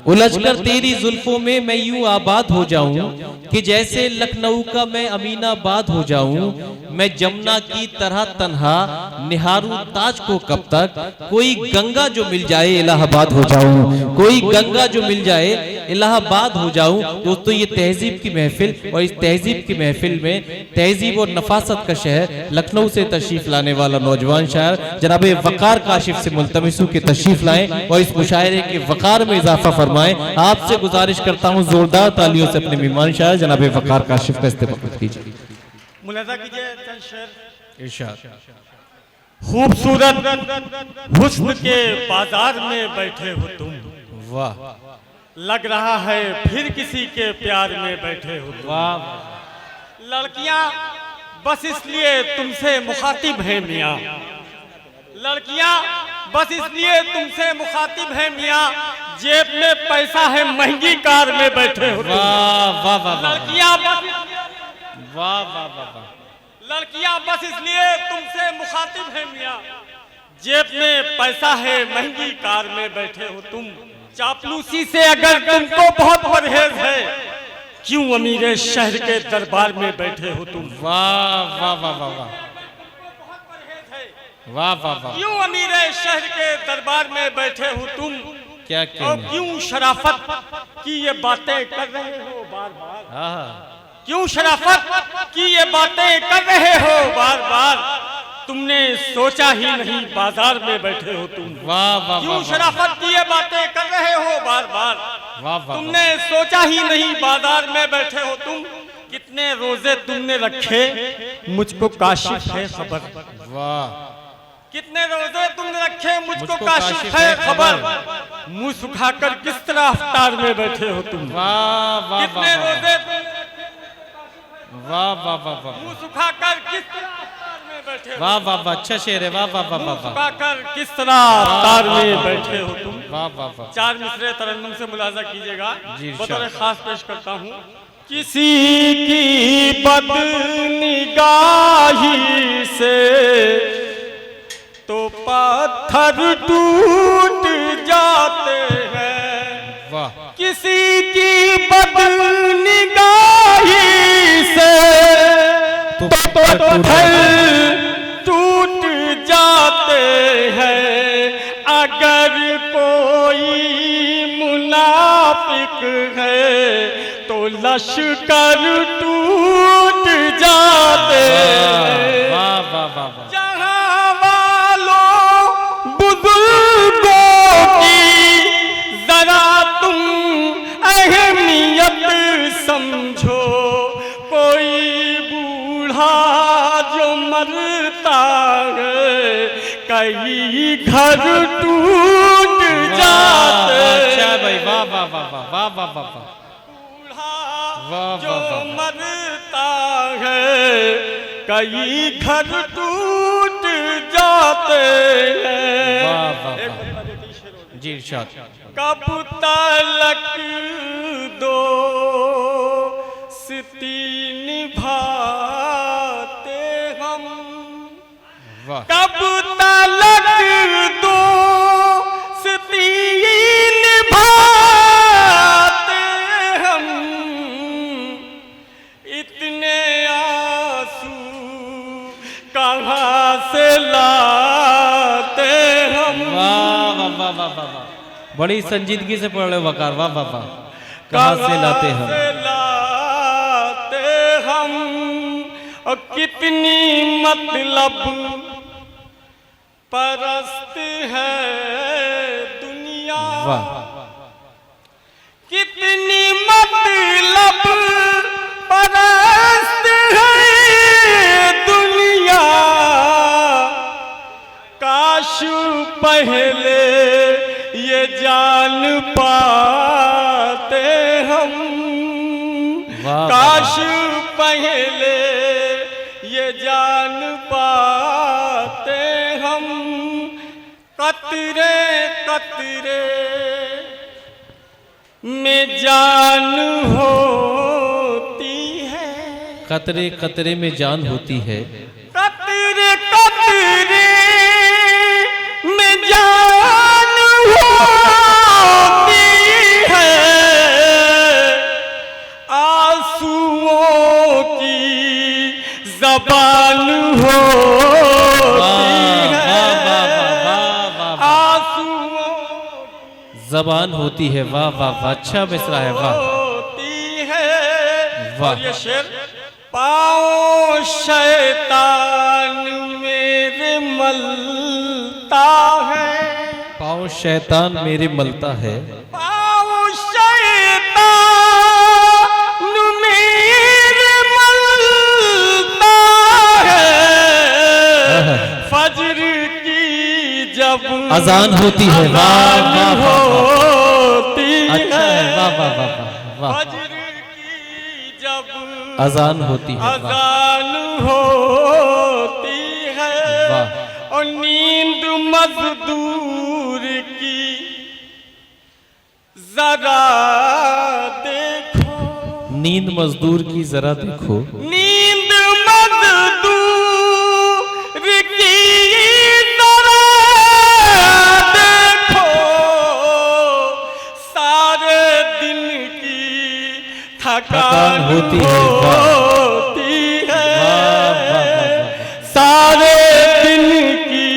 उलझकर तेरी जुल्फों में मैं यूं आबाद हो जाऊं कि जैसे लखनऊ का मैं अमीनाबाद हो जाऊं। मैं जमुना की तरह तन्हा निहारूं ताज को कब तक, कोई गंगा जो मिल जाए इलाहाबाद हो जाऊं, कोई गंगा जो मिल जाए इलाहाबाद हो जाऊं। दोस्तों ये तहजीब की महफिल, और इस तहजीब की महफिल में तहजीब और नफासत का शहर लखनऊ से तशरीफ लाने वाला नौजवान शायर जनाब वकार काशिफ से मुल्तमिसू के तशरीफ लाएं और इस मुशायरे के वकार में इजाफा फरमाएं। आपसे गुजारिश करता हूं जोरदार तालियों से अपने मेहमान शायर जनाब वकार काशिफ का इस्तेमाल कीजिए। मुलाजा कीजिए चंद शेर। इरशाद। खूबसूरत हुस्न के बाजार में बैठे हो तुम, वाह, लग रहा है फिर किसी के प्यार में बैठे हो तुम। वाह। लड़कियां बस इसलिए तुमसे मुखातिब हैं मियाँ, लड़कियां बस इसलिए तुमसे मुखातिब हैं मियाँ, जेब में पैसा है महंगी कार में बैठे हो तुम। वाह वाह वाह। लड़कियां वाह वाह वाह। लड़कियां बस इसलिए तुमसे मुखातिब हैं मियाँ, जेब में पैसा है महंगी कार में बैठे हो तुम। चापलूसी से अगर तुमको बहुत परहेज है, क्यों अमीरे शहर के दरबार में बैठे हो तुम। वाह वाह वाह वाह वाह वाह वाह वाह। क्यों अमीरे शहर के दरबार में बैठे हो तुम, क्या और क्यों शराफत की ये बातें कर रहे हो बार बार। क्यों शराफत की ये बातें कर रहे हो बार बार, तुमने सोचा ही नहीं बाजार में बैठे हो तुम। वाह वाह। क्यों शराफत की ये बातें कर रहे हो बार बार, वाह वाह। तुमने सोचा ही नहीं बाजार में बैठे हो तुम। कितने रोजे तुमने रखे मुझको काशिफ है खबर। वाह। कितने रोजे तुमने रखे मुझको काशिफ है खबर, मुंह सुखाकर किस तरह अफ्तार में बैठे हो तुम। वाह वाह। कितने रोजे वाह वाह वाह वाह। मुंह सुखाकर किस तरह अफ्तार में बैठे हो। वाह वाह वाह। अच्छा शेर है। वाह वाह वाह वाह। सुखाकर किस तरह अफ्तार में बैठे हो तुम। वाह वाह वाह। चार मिसरे तरन्नुम से मुलाजा कीजिएगा। जी, बतौर खास पेश करता हूँ। किसी की बदनिगाही से तो पत्थर टूट जाते हैं। वाह। किसी की बदनिगाही से तो पत्थर टूट जाते हैं। अगर कोई मुनाफिक है तो लश्कर टूट जाते हैं। वाह वाह वाह वाह। जहां वालों बुजुर्गों की जरा तुम अहमियत समझो, कोई बूढ़ा जो मरता है कई घर टूट जाते। अच्छा भाई। वाह वाह वाह वाह वाह वाह वाह वाह। बूढ़ा जो मरता है कई घर टूट जाते हैं। वाह वाह वाह। जी इरशाद। कब तलक दोस्ती निभाते हम, वाह। कब तलक दोस्ती निभाते हम, इतने आंसू कहाँ से लाते हम। वाह वाह वाह वाह वाह। बड़ी संजीदगी से पढ़ रहे हो वकार। वाह वाह वाह। कहाँ से लाते हम, और कितनी मतलब परस्त है दुनिया। वाह। कितनी मतलब परस्त है दुनिया, काश पहले ये जान पाते हम। काश पहले ये जान पाते हम। कतरे कतरे में जान होती है, कतरे कतरे में जान होती है। कतरे कतरे में जान होती है। जबान होती है, वाह वाह वाह, अच्छा मिसरा है, वाह होती है। वाह। और ये शेर, पाँव शैतान मेरे मलता है, पाँव शैतान मेरे मलता है, पाँव शैतान मेरे मलता है। फजर की जब अजान होती है, वाह वाह वाह, होती अच्छा है, वाह वाह वाह वाह, वाह फजर की जब अजान होती है, वाह अजान होती है। वाह। और नींद मजदूर की जरा देखो, नींद मजदूर की जरा देखो, नींद मजदूर की जरा देखो, सारे दिन की थकान होती है, वाह होती है। वाह वाह वाह, सारे दिन की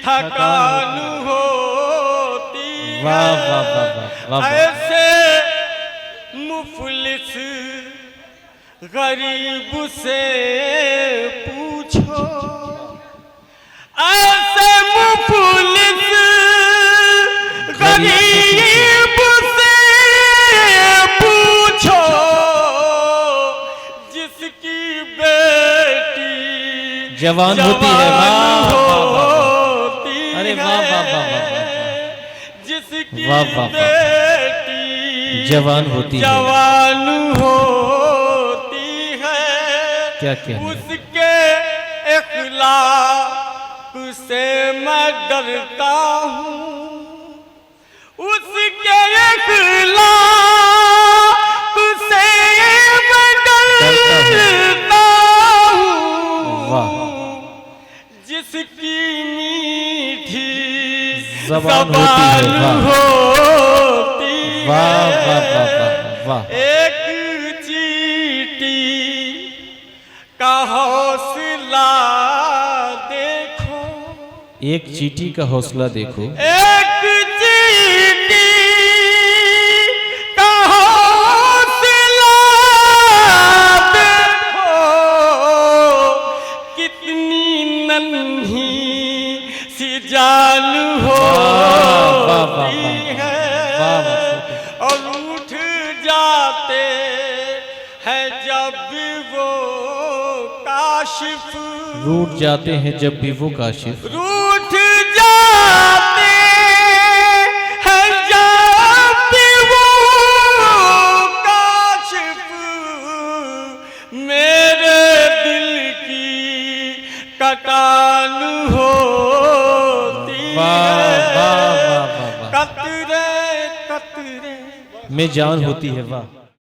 थकान होती है। वाह वाह वाह वाह वाह, ऐसे मुफलिस गरीब से पूछो, ऐसे मुफलिस गरीब से पूछो, जिसकी बेटी जवान होती है, वाह वाह वाह, होती अरे वाह वाह वाह वाह, जिसकी वाह वाह वाह, बेटी जवान होती है, जवान होती है। क्या कहना, उसके इखलाक से मैं डरता हूँ, उसके इखलाक से मैं डरता वाह हूँ, जिसकी मीठी जबान होती है, वाह होती वाह है। वाह वाह वाह वाह, एक चींटी का हौसला देखो, एक चींटी का हौसला देखो, एक चींटी का हौसला देखो, कितनी नन्ही सी जान वाह वाह वाह होती वाह, है। वाह वाह, और उठ जाते हैं जब भी वो काशिफ, रूठ जाते हैं जब भी वो काशिफ, रूठ जाते हैं जब भी वो काशिफ, मेरे दिल की कटान होती वाह है। वाह वाह वाह वाह, कतरे कतरे में जान होती है, वाह।